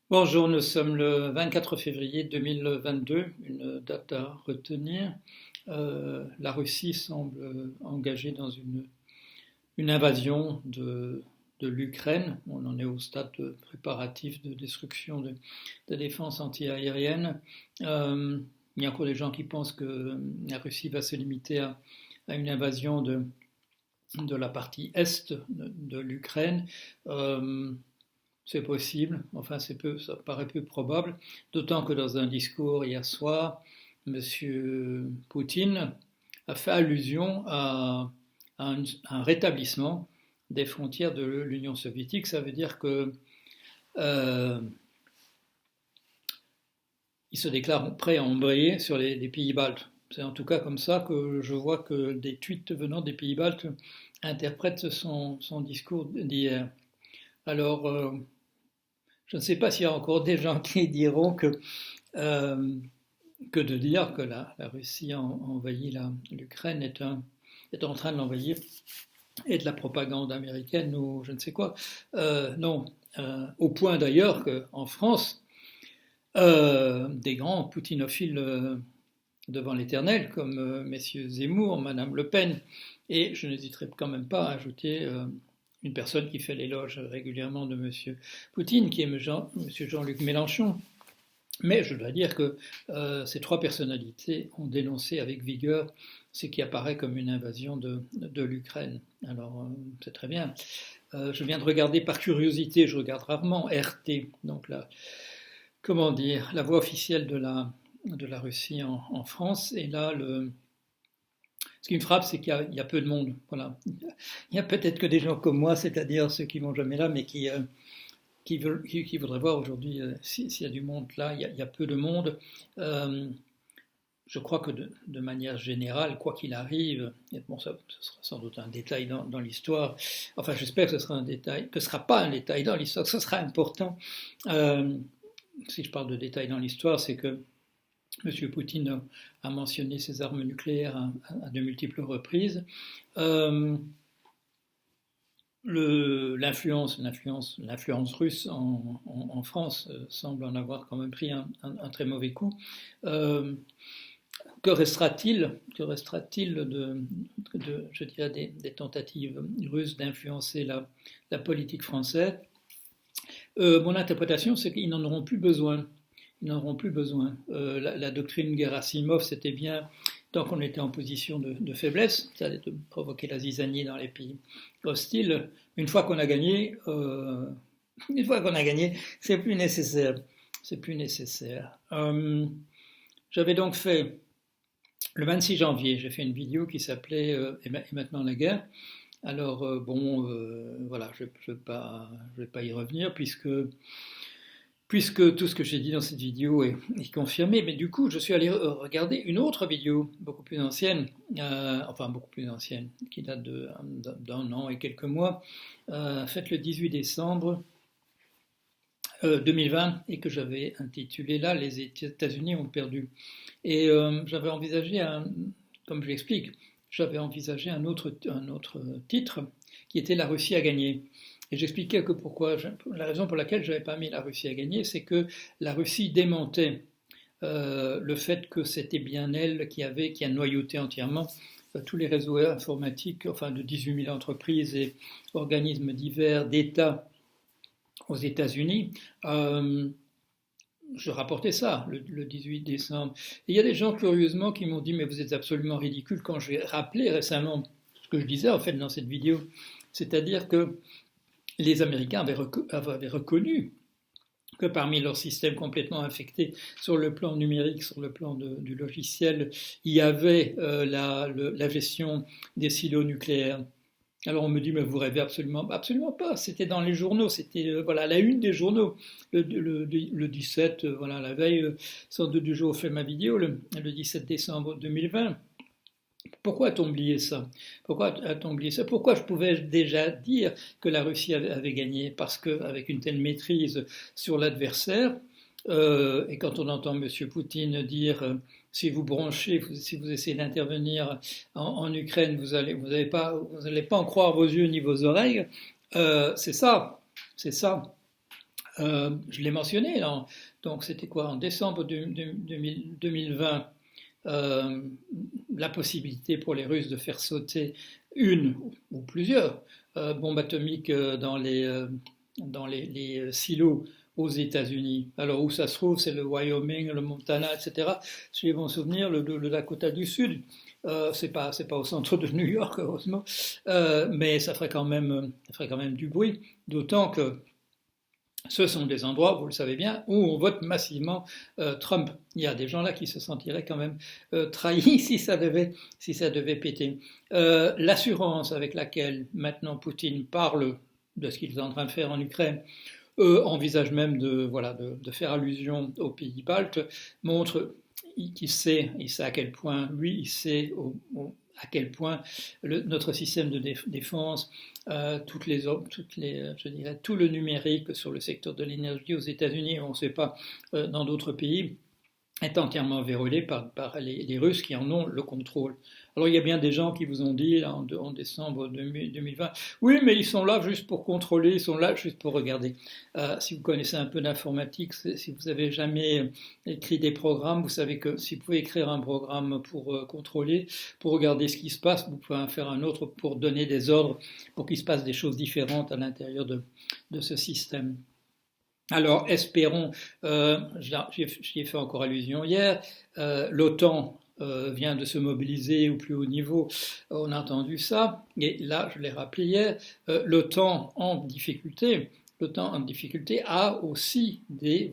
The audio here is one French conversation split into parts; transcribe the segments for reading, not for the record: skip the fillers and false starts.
Bonjour, nous sommes le 24 février 2022, une date à retenir. La Russie semble engagée dans une invasion de l'Ukraine. On en est au stade préparatif de destruction de défense antiaérienne. Il y a encore des gens qui pensent que la Russie va se limiter à une invasion de la partie est de l'Ukraine. C'est possible, enfin ça paraît peu probable, d'autant que dans un discours hier soir, M. Poutine a fait allusion à un rétablissement des frontières de l'Union soviétique. Ça veut dire que euh, il se déclare prêt à embrayer sur les pays baltes. C'est en tout cas comme ça que je vois que des tweets venant des pays baltes interprètent son discours d'hier. Alors, je ne sais pas s'il y a encore des gens qui diront euh, que de dire que la Russie a envahi l'Ukraine est en train de l'envahir et de la propagande américaine ou je ne sais quoi. Non, au point d'ailleurs qu'en France, des grands poutinophiles devant l'éternel, comme messieurs Zemmour, madame Le Pen, et je n'hésiterai quand même pas à ajouter une personne qui fait l'éloge régulièrement de M. Poutine, qui est M. Jean-Luc Mélenchon. Mais je dois dire que ces trois personnalités ont dénoncé avec vigueur ce qui apparaît comme une invasion de l'Ukraine. Alors, c'est très bien. Je viens de regarder par curiosité, je regarde rarement RT, donc comment dire, la voix officielle de la Russie en France. Et là, ce qui me frappe, c'est qu'il y a peu de monde. Voilà. Il y a peut-être que des gens comme moi, c'est-à-dire ceux qui vont jamais là, mais qui voudraient voir aujourd'hui s'il y a du monde là. Il y a peu de monde. Euh, je crois que de manière générale, quoi qu'il arrive, et bon, ça, ce sera sans doute un détail dans l'histoire. Enfin, j'espère que ce sera un détail, que ce ne sera pas un détail dans l'histoire, que ce sera important. Euh, Si je parle de détails dans l'histoire, c'est que M. Poutine a mentionné ses armes nucléaires à de multiples reprises. Euh, L'influence russe en France semble en avoir quand même pris un très mauvais coup. Euh, que restera-t-il je dirais, des tentatives russes d'influencer la politique française? Mon interprétation, c'est qu'ils n'en auront plus besoin. Ils n'en auront plus besoin. La doctrine Gerasimov, c'était bien tant qu'on était en position de faiblesse, c'est-à-dire de provoquer la zizanie dans les pays hostiles. Une fois qu'on a gagné, c'est plus nécessaire. C'est plus nécessaire. J'avais donc fait le 26 janvier, j'ai fait une vidéo qui s'appelait Et maintenant la guerre. Alors bon, voilà, je vais pas y revenir puisque tout ce que j'ai dit dans cette vidéo est confirmé. Mais du coup, je suis allé regarder une autre vidéo beaucoup plus ancienne, enfin beaucoup plus ancienne, qui date d'un an et quelques mois, faite le 18 décembre 2020 et que j'avais intitulée là, Les États-Unis ont perdu. Et j'avais envisagé, comme je l'explique, j'avais envisagé un autre titre qui était La Russie a gagné. Et j'expliquais que la raison pour laquelle je n'avais pas mis La Russie a gagné, c'est que la Russie démentait le fait que c'était bien elle qui a noyauté entièrement tous les réseaux informatiques, enfin de 18 000 entreprises et organismes divers d'États aux États-Unis. Je rapportais ça le 18 décembre. Et il y a des gens, curieusement, qui m'ont dit mais vous êtes absolument ridicule quand j'ai rappelé récemment ce que je disais en fait dans cette vidéo. C'est-à-dire que les Américains avaient reconnu que parmi leurs systèmes complètement infectés sur le plan numérique, sur le plan du logiciel, il y avait la gestion des silos nucléaires. Alors on me dit, mais vous rêvez absolument, absolument pas. C'était dans les journaux, c'était voilà la une des journaux, le 17, voilà la veille, sans doute du jour où je fais ma vidéo, le 17 décembre 2020. Pourquoi a-t-on oublié ça? Pourquoi a-t-on oublié ça? Pourquoi je pouvais déjà dire que la Russie avait gagné? Parce qu'avec une telle maîtrise sur l'adversaire, et quand on entend M. Poutine dire si vous branchez, si vous essayez d'intervenir en Ukraine, vous n'allez pas en croire vos yeux ni vos oreilles, c'est ça, c'est ça. Je l'ai mentionné, là, donc c'était quoi, en décembre 2020, euh, la possibilité pour les Russes de faire sauter une ou plusieurs bombes atomiques dans les silos aux États-Unis. Alors où ça se trouve, c'est le Wyoming, le Montana, etc. Si j'ai bon souvenir, le Dakota du Sud. C'est pas au centre de New York, heureusement, mais ça ferait quand même du bruit, d'autant que ce sont des endroits, vous le savez bien, où on vote massivement Trump. Il y a des gens là qui se sentiraient quand même trahis si ça devait péter. L'assurance avec laquelle maintenant Poutine parle de ce qu'il est en train de faire en Ukraine, envisage même de faire allusion aux pays baltes, montre il sait à quel point, lui, il sait à quel point notre système de défense, je dirais, tout le numérique sur le secteur de l'énergie aux États-Unis, on ne sait pas dans d'autres pays, est entièrement verrouillé par les Russes qui en ont le contrôle. Alors il y a bien des gens qui vous ont dit là, en décembre 2020, oui mais ils sont là juste pour contrôler, ils sont là juste pour regarder. Si vous connaissez un peu d'informatique, si vous avez jamais écrit des programmes, vous savez que si vous pouvez écrire un programme pour contrôler, pour regarder ce qui se passe, vous pouvez en faire un autre pour donner des ordres, pour qu'il se passe des choses différentes à l'intérieur de ce système. Alors, espérons, j'y ai fait encore allusion hier, l'OTAN vient de se mobiliser au plus haut niveau, on a entendu ça, et là, je l'ai rappelé hier, l'OTAN en difficulté. L'OTAN en difficulté a aussi il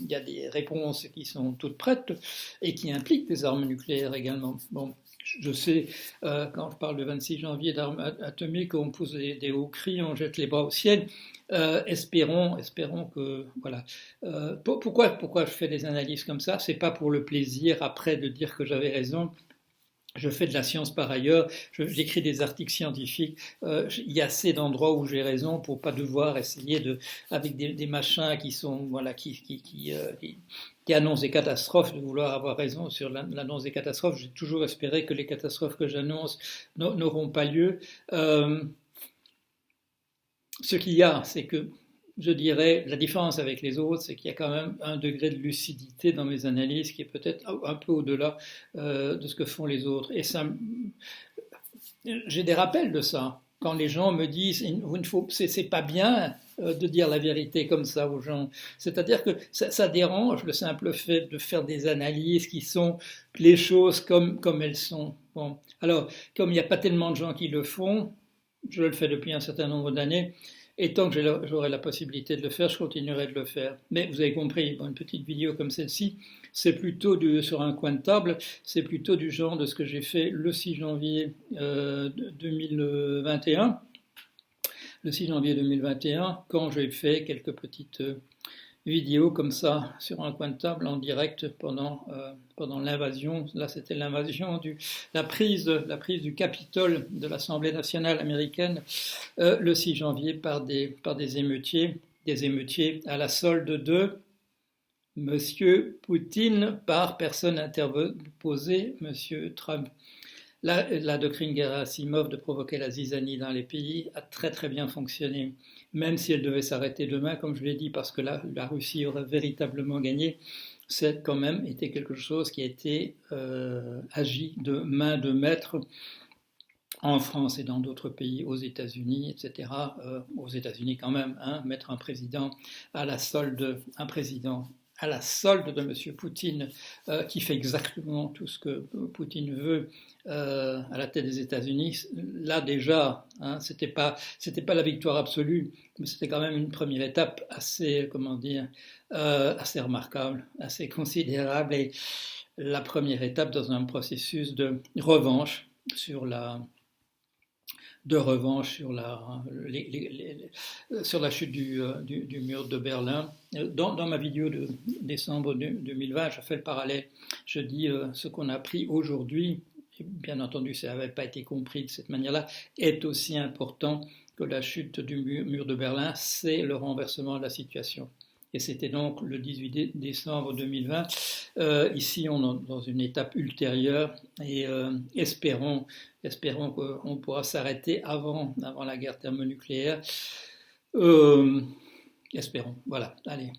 y a des réponses qui sont toutes prêtes et qui impliquent des armes nucléaires également. Bon, je sais, quand je parle le 26 janvier d'armes atomiques, on pousse des hauts cris, on jette les bras au ciel. Espérons que voilà. Pourquoi je fais des analyses comme ça? C'est pas pour le plaisir après de dire que j'avais raison. Je fais de la science par ailleurs, j'écris des articles scientifiques. Il y a assez d'endroits où j'ai raison pour pas devoir essayer avec des machins qui sont voilà qui annoncent des catastrophes, de vouloir avoir raison sur l'annonce des catastrophes. J'ai toujours espéré que les catastrophes que j'annonce n'auront pas lieu. Ce qu'il y a, c'est que je dirais, la différence avec les autres, c'est qu'il y a quand même un degré de lucidité dans mes analyses qui est peut-être un peu au-delà de ce que font les autres. Et ça, j'ai des rappels de ça. Quand les gens me disent, c'est pas bien de dire la vérité comme ça aux gens. C'est-à-dire que ça dérange le simple fait de faire des analyses qui sont les choses comme elles sont. Bon. Alors, comme il n'y a pas tellement de gens qui le font, je le fais depuis un certain nombre d'années, et tant que j'aurai la possibilité de le faire, je continuerai de le faire. Mais vous avez compris, une petite vidéo comme celle-ci, c'est plutôt sur un coin de table, c'est plutôt du genre de ce que j'ai fait le 6 janvier 2021. Le 6 janvier 2021, quand j'ai fait quelques petites vidéo comme ça sur un coin de table en direct pendant l'invasion. Là, c'était l'invasion la prise du Capitole de l'Assemblée nationale américaine le 6 janvier par des émeutiers à la solde de Monsieur Poutine par personne interposée, Monsieur Trump. La doctrine Gerasimov de provoquer la zizanie dans les pays a très très bien fonctionné, même si elle devait s'arrêter demain, comme je l'ai dit, parce que la Russie aurait véritablement gagné. C'est quand même été quelque chose qui a été agi de main de maître en France et dans d'autres pays, aux États-Unis, etc. Aux États-Unis quand même, mettre un président à la solde, à la solde de M. Poutine, qui fait exactement tout ce que Poutine veut à la tête des États-Unis. Là déjà, c'était pas la victoire absolue, mais c'était quand même une première étape assez, assez remarquable, assez considérable, et la première étape dans un processus de revanche sur la chute du mur de Berlin. Dans ma vidéo de décembre 2020, je fais le parallèle. Je dis ce qu'on a appris aujourd'hui, et bien entendu ça n'avait pas été compris de cette manière-là, est aussi important que la chute du mur de Berlin, c'est le renversement de la situation. Et c'était donc le 18 décembre 2020. Ici, on est dans une étape ultérieure, et espérons qu'on pourra s'arrêter avant la guerre thermonucléaire. Espérons. Voilà, allez.